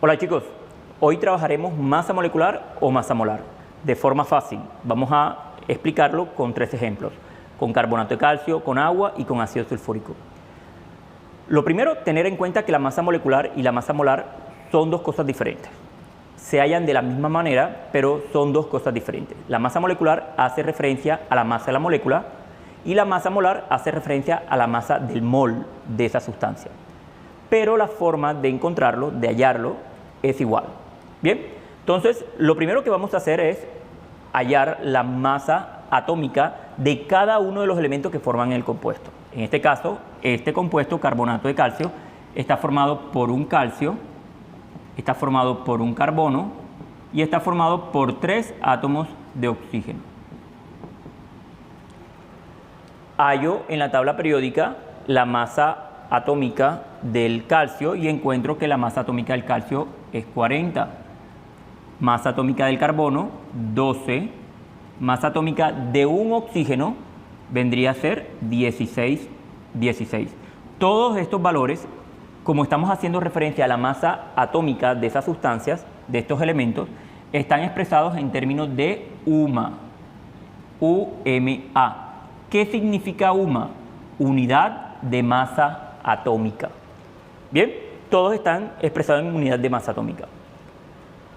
Hola chicos, hoy trabajaremos masa molecular o masa molar. De forma fácil, vamos a explicarlo con 3 ejemplos, con carbonato de calcio, con agua y con ácido sulfúrico. Lo primero, tener en cuenta que la masa molecular y la masa molar son 2 cosas diferentes. Se hallan de la misma manera, pero son 2 cosas diferentes. La masa molecular hace referencia a la masa de la molécula y la masa molar hace referencia a la masa del mol de esa sustancia. Pero la forma de encontrarlo, de hallarlo, es igual. Bien, entonces lo primero que vamos a hacer es hallar la masa atómica de cada uno de los elementos que forman el compuesto. En este caso, este compuesto, carbonato de calcio, está formado por un calcio, está formado por un carbono y está formado por 3 átomos de oxígeno. Hallo en la tabla periódica la masa atómica del calcio y encuentro que la masa atómica del calcio es 40. Masa atómica del carbono, 12. Masa atómica de un oxígeno vendría a ser 16. Todos estos valores, como estamos haciendo referencia a la masa atómica de esas sustancias, de estos elementos, están expresados en términos de UMA. UMA. ¿Qué significa UMA? Unidad de masa atómica. Bien, todos están expresados en unidad de masa atómica.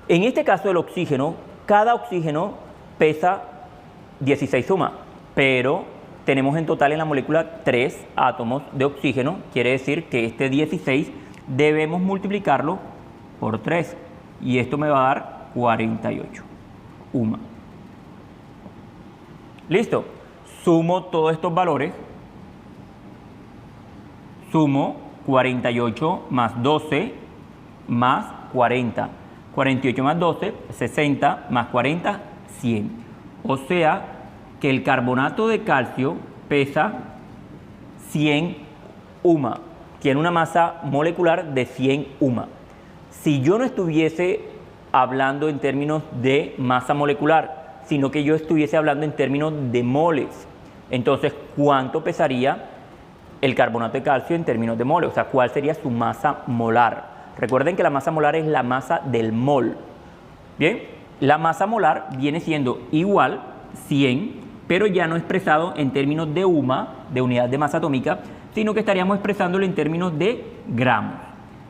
En este caso del oxígeno, cada oxígeno pesa 16 UMA, pero tenemos en total en la molécula 3 átomos de oxígeno, quiere decir que este 16 debemos multiplicarlo por 3 y esto me va a dar 48 UMA. Listo, sumo todos estos valores. Sumo 48 más 12 más 40. 48 más 12, 60 más 40, 100. O sea que el carbonato de calcio pesa 100 UMA. Tiene una masa molecular de 100 UMA. Si yo no estuviese hablando en términos de masa molecular, sino que yo estuviese hablando en términos de moles, entonces, ¿cuánto pesaría el carbonato de calcio en términos de moles? O sea, ¿cuál sería su masa molar? Recuerden que la masa molar es la masa del mol. Bien, la masa molar viene siendo igual, 100, pero ya no expresado en términos de UMA, de unidad de masa atómica, sino que estaríamos expresándolo en términos de gramos.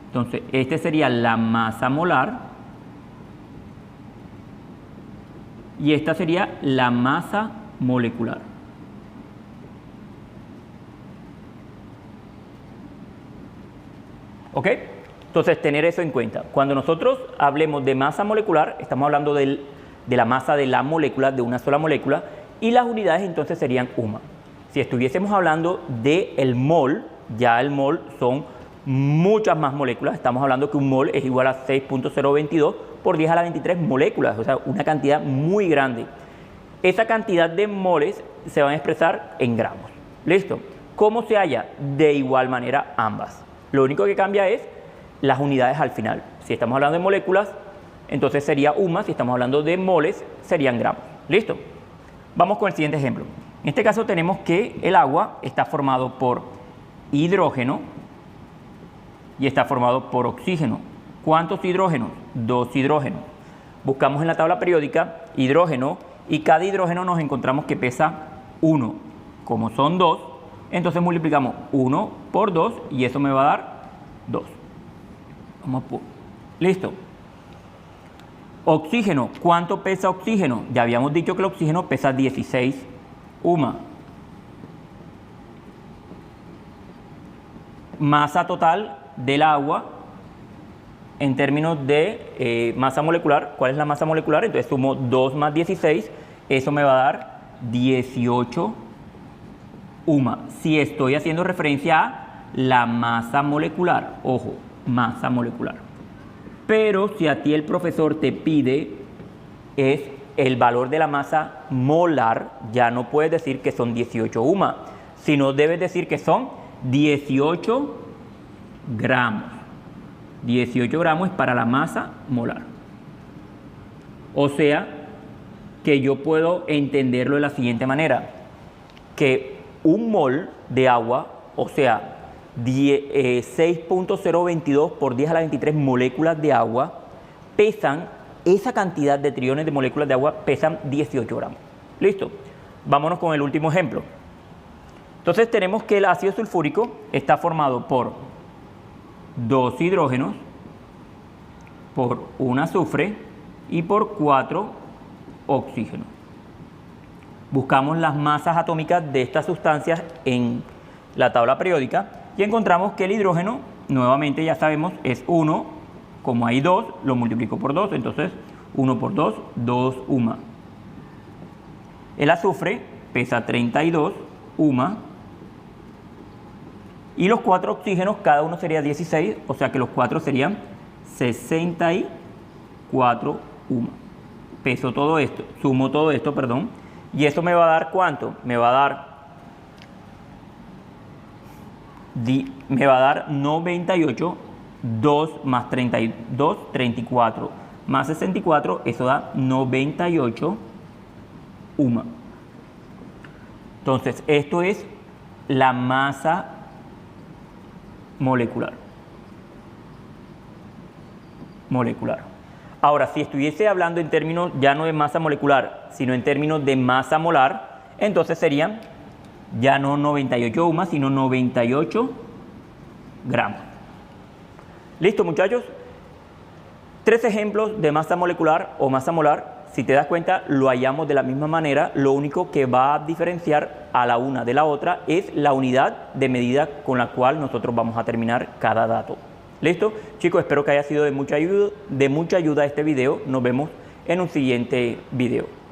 Entonces, este sería la masa molar y esta sería la masa molecular. ¿Ok? Entonces, tener eso en cuenta. Cuando nosotros hablemos de masa molecular, estamos hablando de la masa de la molécula, de una sola molécula, y las unidades entonces serían UMA. Si estuviésemos hablando del mol, ya el mol son muchas más moléculas. Estamos hablando que un mol es igual a 6.022 por 10 a la 23 moléculas, o sea, una cantidad muy grande. Esa cantidad de moles se van a expresar en gramos. ¿Listo? ¿Cómo se halla? De igual manera ambas. Lo único que cambia es las unidades al final. Si estamos hablando de moléculas, entonces sería UMA. Si estamos hablando de moles, serían gramos. ¿Listo? Vamos con el siguiente ejemplo. En este caso tenemos que el agua está formado por hidrógeno y está formado por oxígeno. ¿Cuántos hidrógenos? 2 hidrógenos. Buscamos en la tabla periódica hidrógeno y cada hidrógeno nos encontramos que pesa 1. Como son 2, entonces multiplicamos 1 por 2 y eso me va a dar 2. Listo. Oxígeno. ¿Cuánto pesa oxígeno? Ya habíamos dicho que el oxígeno pesa 16 UMA. Masa total del agua en términos de masa molecular. ¿Cuál es la masa molecular? Entonces sumo 2 más 16. Eso me va a dar 18 UMA. Si estoy haciendo referencia a la masa molecular, ojo, masa molecular. Pero si a ti el profesor te pide es el valor de la masa molar, ya no puedes decir que son 18 UMA, sino debes decir que son 18 gramos. 18 gramos es para la masa molar. O sea, que yo puedo entenderlo de la siguiente manera, que un mol de agua, o sea, 6.022 por 10 a la 23 moléculas de agua pesan, esa cantidad de triones de moléculas de agua pesan 18 gramos. ¿Listo? Vámonos con el último ejemplo. Entonces tenemos que el ácido sulfúrico está formado por 2 hidrógenos, por 1 azufre y por 4 oxígenos. Buscamos las masas atómicas de estas sustancias en la tabla periódica y encontramos que el hidrógeno, nuevamente ya sabemos, es 1, como hay 2, lo multiplico por 2, entonces 1 por 2, 2 UMA. El azufre pesa 32 UMA. Y los 4 oxígenos, cada uno sería 16, o sea que los 4 serían 64 UMA. Peso todo esto, sumo todo esto, perdón, y eso me va a dar ¿cuánto? Me va a dar 98, 2 más 32, 34, más 64, eso da 98 UMA. Entonces, esto es la masa molecular. Ahora, si estuviese hablando en términos ya no de masa molecular, sino en términos de masa molar, entonces serían ya no 98 UMA, sino 98 gramos. ¿Listo, muchachos? 3 ejemplos de masa molecular o masa molar. Si te das cuenta, lo hallamos de la misma manera. Lo único que va a diferenciar a la una de la otra es la unidad de medida con la cual nosotros vamos a terminar cada dato. ¿Listo? Chicos, espero que haya sido de mucha ayuda este video. Nos vemos en un siguiente video.